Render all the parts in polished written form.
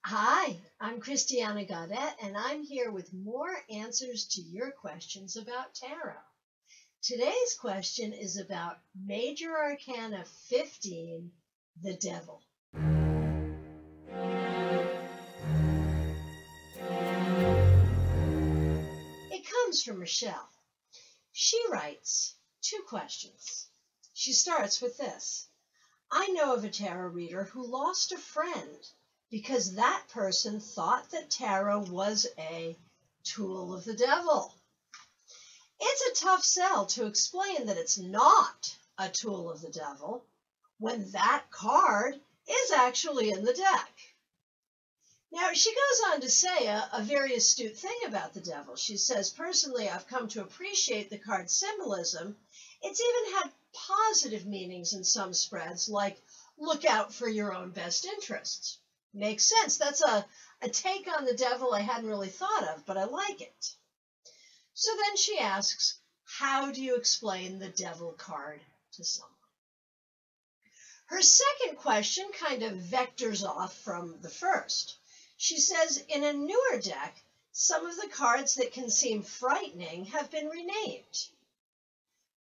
Hi, I'm Christiana Gaudet, and I'm here with more answers to your questions about tarot. Today's question is about Major Arcana 15, the Devil. It comes from Michelle. She writes 2 questions. She starts with this. I know of a tarot reader who lost a friend because that person thought that tarot was a tool of the devil. It's a tough sell to explain that it's not a tool of the devil when that card is actually in the deck. Now, she goes on to say a very astute thing about the devil. She says, personally, I've come to appreciate the card's symbolism. It's even had positive meanings in some spreads, like look out for your own best interests. Makes sense. That's a take on the devil I hadn't really thought of, but I like it. So then she asks, how do you explain the devil card to someone? Her second question kind of vectors off from the first. She says, in a newer deck, some of the cards that can seem frightening have been renamed.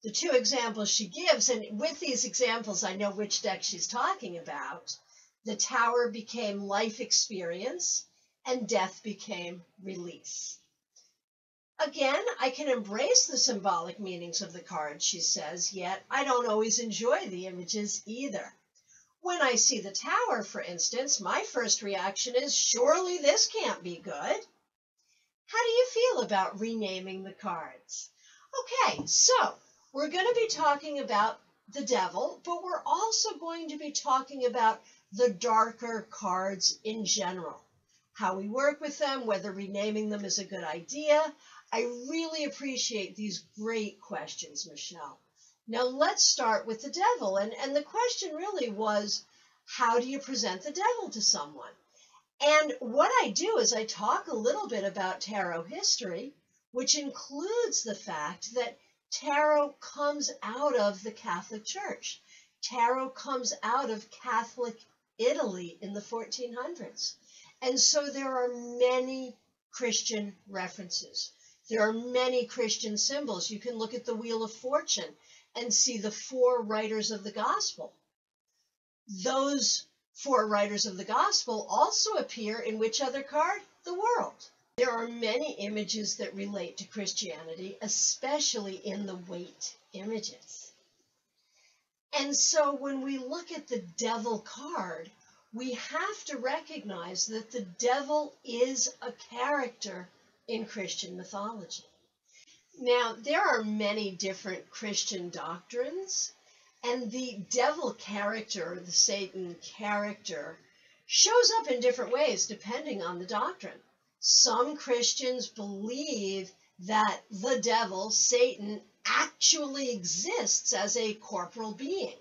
The 2 examples she gives, and with these examples I know which deck she's talking about, the Tower became life experience, and death became release. Again, I can embrace the symbolic meanings of the cards, she says, yet I don't always enjoy the images either. When I see the Tower, for instance, my first reaction is, surely this can't be good. How do you feel about renaming the cards? Okay, so we're going to be talking about the devil, but we're also going to be talking about the darker cards in general, how we work with them, whether renaming them is a good idea. I really appreciate these great questions, Michelle. Now let's start with the devil. And the question really was, how do you present the devil to someone? And what I do is I talk a little bit about tarot history, which includes the fact that tarot comes out of the Catholic Church. Tarot comes out of Catholic Italy in the 1400s. And so there are many Christian references. There are many Christian symbols. You can look at the Wheel of Fortune and see the 4 writers of the Gospel. Those 4 writers of the Gospel also appear in which other card? The World. There are many images that relate to Christianity, especially in the weight images. And so when we look at the devil card, we have to recognize that the devil is a character in Christian mythology. Now, there are many different Christian doctrines, and the devil character, the Satan character, shows up in different ways depending on the doctrine. Some Christians believe that the devil, Satan, actually exists as a corporal being.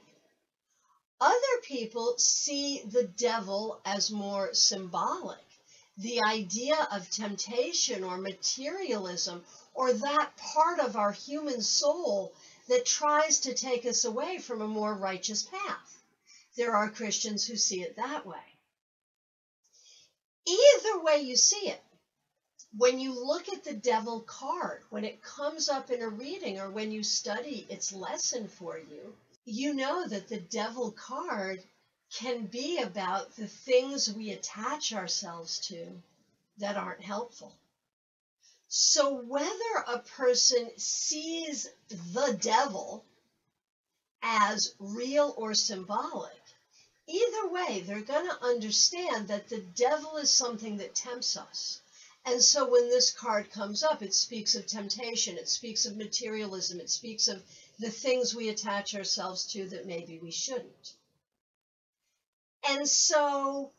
Other people see the devil as more symbolic. The idea of temptation or materialism, or that part of our human soul that tries to take us away from a more righteous path. There are Christians who see it that way. Either way you see it, when you look at the devil card, when it comes up in a reading or when you study its lesson for you, you know that the devil card can be about the things we attach ourselves to that aren't helpful. So whether a person sees the devil as real or symbolic, either way, they're going to understand that the devil is something that tempts us. And so when this card comes up, it speaks of temptation, it speaks of materialism, it speaks of the things we attach ourselves to that maybe we shouldn't. And so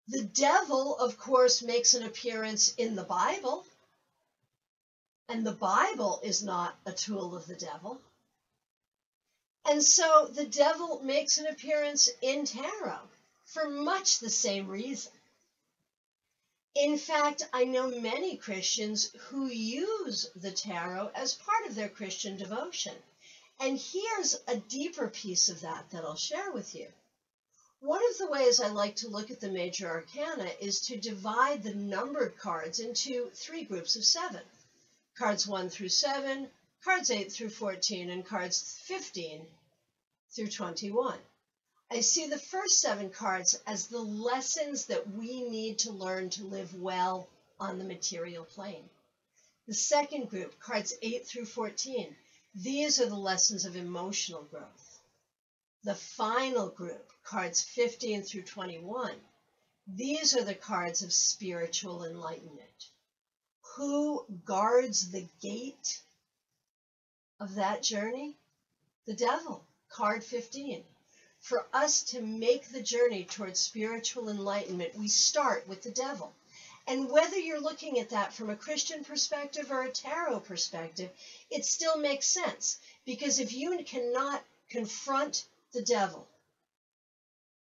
the devil, of course, makes an appearance in the Bible. And the Bible is not a tool of the devil. And so the devil makes an appearance in tarot for much the same reason. In fact, I know many Christians who use the tarot as part of their Christian devotion. And here's a deeper piece of that I'll share with you. One of the ways I like to look at the Major Arcana is to divide the numbered cards into 3 groups of 7. Cards 1 through 7, cards 8 through 14, and cards 15 through 21. I see the first 7 cards as the lessons that we need to learn to live well on the material plane. The second group, cards 8 through 14, these are the lessons of emotional growth. The final group, cards 15 through 21, these are the cards of spiritual enlightenment. Who guards the gate of that journey? The devil, card 15. For us to make the journey towards spiritual enlightenment, we start with the devil. And whether you're looking at that from a Christian perspective or a tarot perspective, it still makes sense. Because if you cannot confront the devil,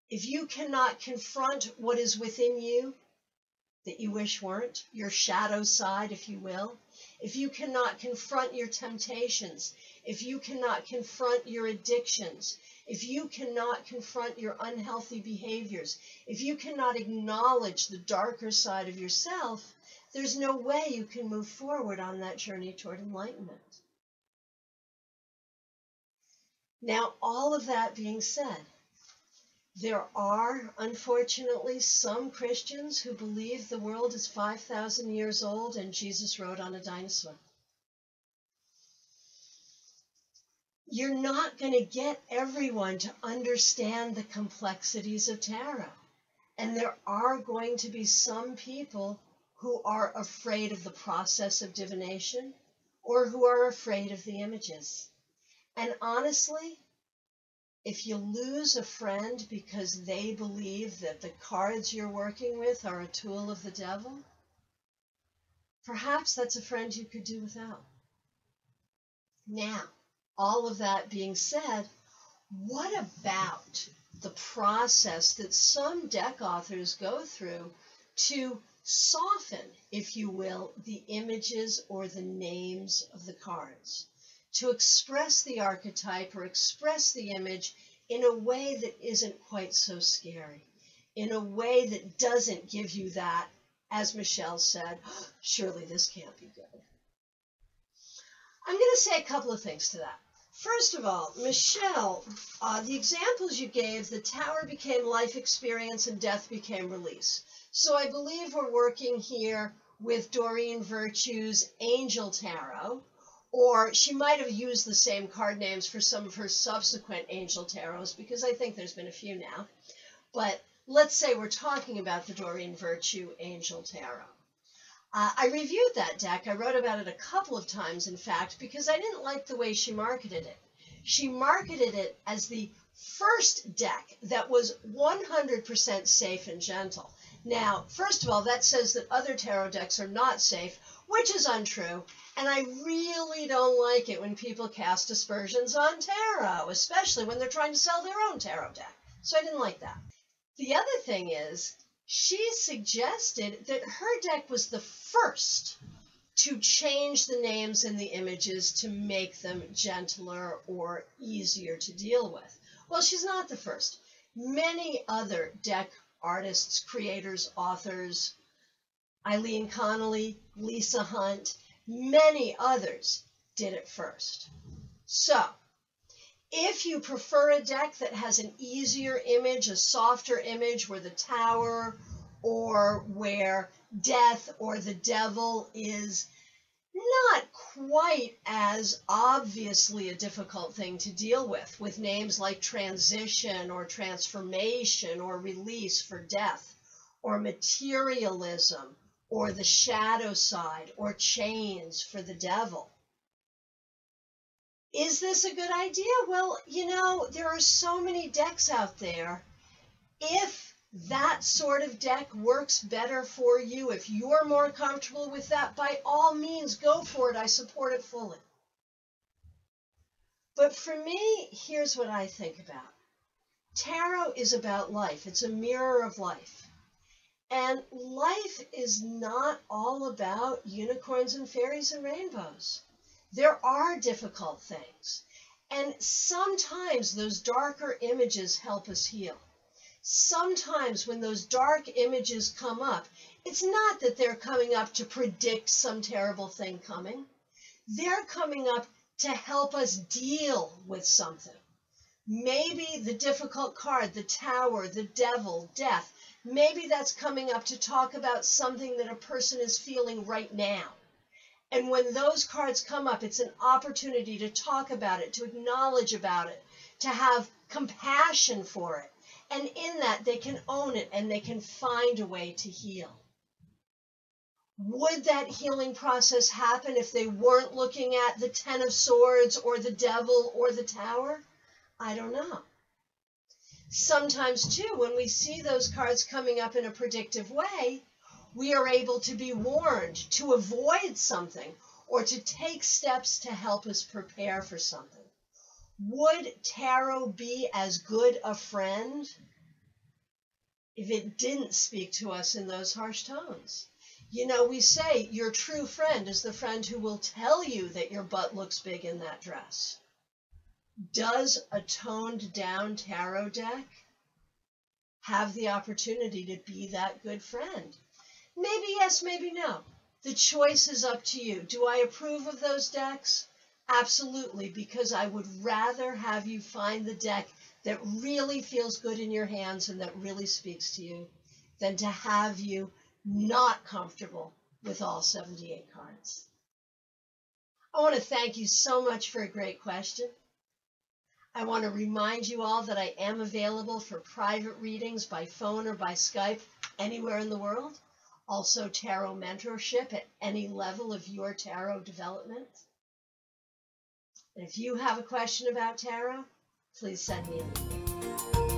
if you cannot confront what is within you that you wish weren't, your shadow side, if you will, if you cannot confront your temptations, if you cannot confront your addictions, if you cannot confront your unhealthy behaviors, if you cannot acknowledge the darker side of yourself, there's no way you can move forward on that journey toward enlightenment. Now, all of that being said, there are, unfortunately, some Christians who believe the world is 5,000 years old and Jesus rode on a dinosaur. You're not going to get everyone to understand the complexities of tarot. And there are going to be some people who are afraid of the process of divination or who are afraid of the images. And honestly, if you lose a friend because they believe that the cards you're working with are a tool of the devil, perhaps that's a friend you could do without. Now, all of that being said, what about the process that some deck authors go through to soften, if you will, the images or the names of the cards, to express the archetype or express the image in a way that isn't quite so scary, in a way that doesn't give you that, as Michelle said, surely this can't be good. I'm going to say a couple of things to that. First of all, Michelle, the examples you gave, the tower became life experience and death became release. So I believe we're working here with Doreen Virtue's Angel Tarot, or she might have used the same card names for some of her subsequent Angel Tarots, because I think there's been a few now. But let's say we're talking about the Doreen Virtue Angel Tarot. I reviewed that deck. I wrote about it a couple of times, in fact, because I didn't like the way she marketed it. She marketed it as the first deck that was 100% safe and gentle. Now, first of all, that says that other tarot decks are not safe, which is untrue, and I really don't like it when people cast aspersions on tarot, especially when they're trying to sell their own tarot deck. So I didn't like that. The other thing is, she suggested that her deck was the first to change the names and the images to make them gentler or easier to deal with. Well, she's not the first. Many other deck artists, creators, authors, Eileen Connolly, Lisa Hunt, many others did it first. So, if you prefer a deck that has an easier image, a softer image where the tower or where death or the devil is not quite as obviously a difficult thing to deal with names like transition or transformation or release for death, or materialism, or the shadow side, or chains for the devil. Is this a good idea? Well, you know, there are so many decks out there. If that sort of deck works better for you, if you're more comfortable with that, by all means, go for it. I support it fully. But for me, here's what I think about. Tarot is about life. It's a mirror of life. And life is not all about unicorns and fairies and rainbows. There are difficult things. And sometimes those darker images help us heal. Sometimes when those dark images come up, it's not that they're coming up to predict some terrible thing coming. They're coming up to help us deal with something. Maybe the difficult card, the Tower, the Devil, Death, maybe that's coming up to talk about something that a person is feeling right now. And when those cards come up, it's an opportunity to talk about it, to acknowledge about it, to have compassion for it. And in that, they can own it and they can find a way to heal. Would that healing process happen if they weren't looking at the Ten of Swords or the Devil or the Tower? I don't know. Sometimes, too, when we see those cards coming up in a predictive way, we are able to be warned to avoid something or to take steps to help us prepare for something. Would tarot be as good a friend if it didn't speak to us in those harsh tones? You know, we say your true friend is the friend who will tell you that your butt looks big in that dress. Does a toned down tarot deck have the opportunity to be that good friend? Maybe yes, maybe no. The choice is up to you. Do I approve of those decks? Absolutely, because I would rather have you find the deck that really feels good in your hands and that really speaks to you than to have you not comfortable with all 78 cards. I want to thank you so much for a great question. I want to remind you all that I am available for private readings by phone or by Skype anywhere in the world. Also tarot mentorship at any level of your tarot development. And if you have a question about tarot, please send me an email.